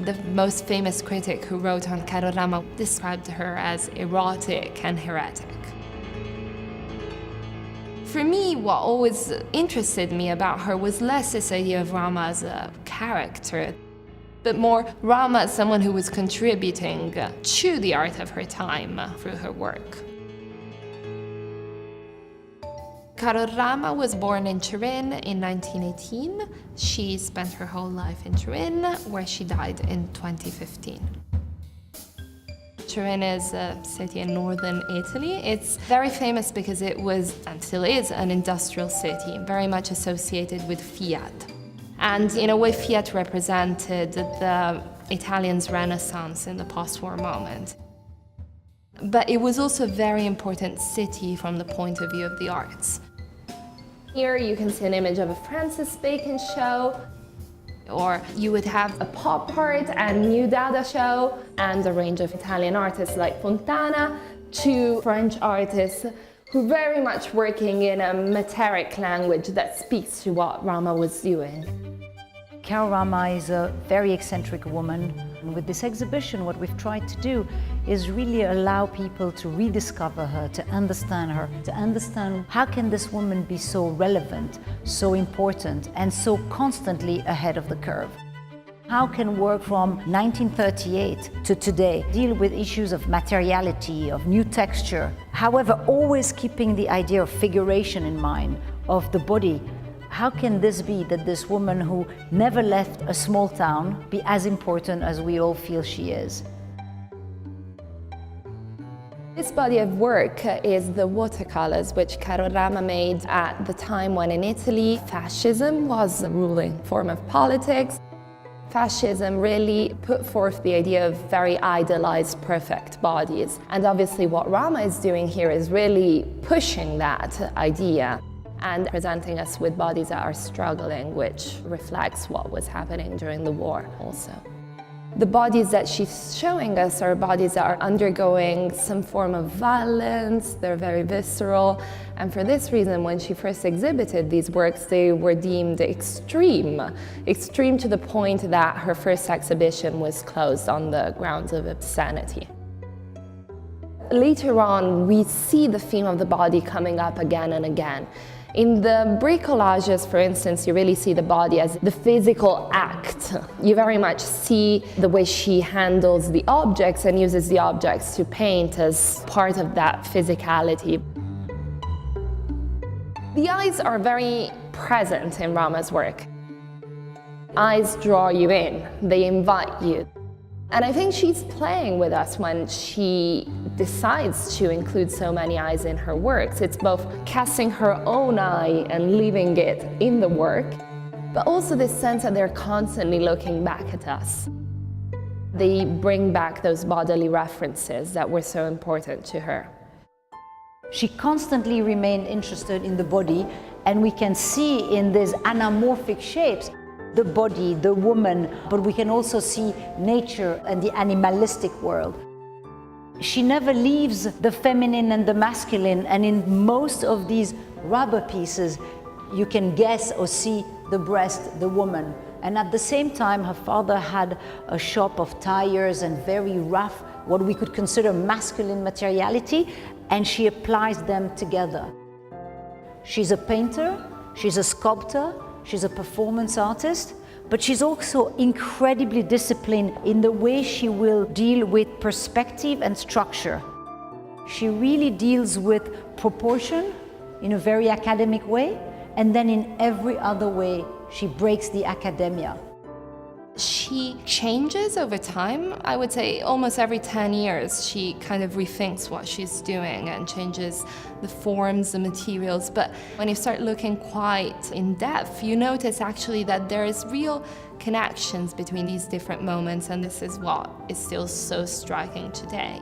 The most famous critic who wrote on Caro Rama described her as erotic and heretic. For me, what always interested me about her was less this idea of Rama as a character, but more Rama as someone who was contributing to the art of her time through her work. Caro Rama was born in Turin in 1918. She spent her whole life in Turin, where she died in 2015. Turin is a city in northern Italy. It's very famous because it was, and still is, an industrial city, very much associated with Fiat. And in a way, Fiat represented the Italians' Renaissance in the post-war moment. But it was also a very important city from the point of view of the arts. Here you can see an image of a Francis Bacon show, or you would have a pop art and new Dada show, and a range of Italian artists like Fontana, to French artists who are very much working in a meteric language that speaks to what Rama was doing. Caro Rama is a very eccentric woman. And with this exhibition, what we've tried to do is really allow people to rediscover her, to understand how can this woman be so relevant, so important, and so constantly ahead of the curve. How can work from 1938 to today deal with issues of materiality, of new texture, however, always keeping the idea of figuration in mind, of the body. How can this be that this woman who never left a small town be as important as we all feel she is? This body of work is the watercolors which Caro Rama made at the time when in Italy fascism was the ruling form of politics. Fascism really put forth the idea of very idealized, perfect bodies. And obviously what Rama is doing here is really pushing that idea and presenting us with bodies that are struggling, which reflects what was happening during the war also. The bodies that she's showing us are bodies that are undergoing some form of violence, they're very visceral, and for this reason, when she first exhibited these works, they were deemed extreme to the point that her first exhibition was closed on the grounds of obscenity. Later on, we see the theme of the body coming up again and again. In the bricolages, for instance, you really see the body as the physical act. You very much see the way she handles the objects and uses the objects to paint as part of that physicality. The eyes are very present in Rama's work. Eyes draw you in, they invite you. And I think she's playing with us when she decides to include so many eyes in her works. It's both casting her own eye and leaving it in the work, but also this sense that they're constantly looking back at us. They bring back those bodily references that were so important to her. She constantly remained interested in the body, and we can see in these anamorphic shapes the body, the woman, but we can also see nature and the animalistic world. She never leaves the feminine and the masculine, and in most of these rubber pieces, you can guess or see the breast, the woman. And at the same time, her father had a shop of tires and very rough, what we could consider masculine materiality, and she applies them together. She's a painter, she's a sculptor, she's a performance artist, but she's also incredibly disciplined in the way she will deal with perspective and structure. She really deals with proportion in a very academic way, and then in every other way, she breaks the academia. She changes over time. I would say almost every 10 years, she kind of rethinks what she's doing and changes the forms, the materials. But when you start looking quite in depth, you notice actually that there is real connections between these different moments, and this is what is still so striking today.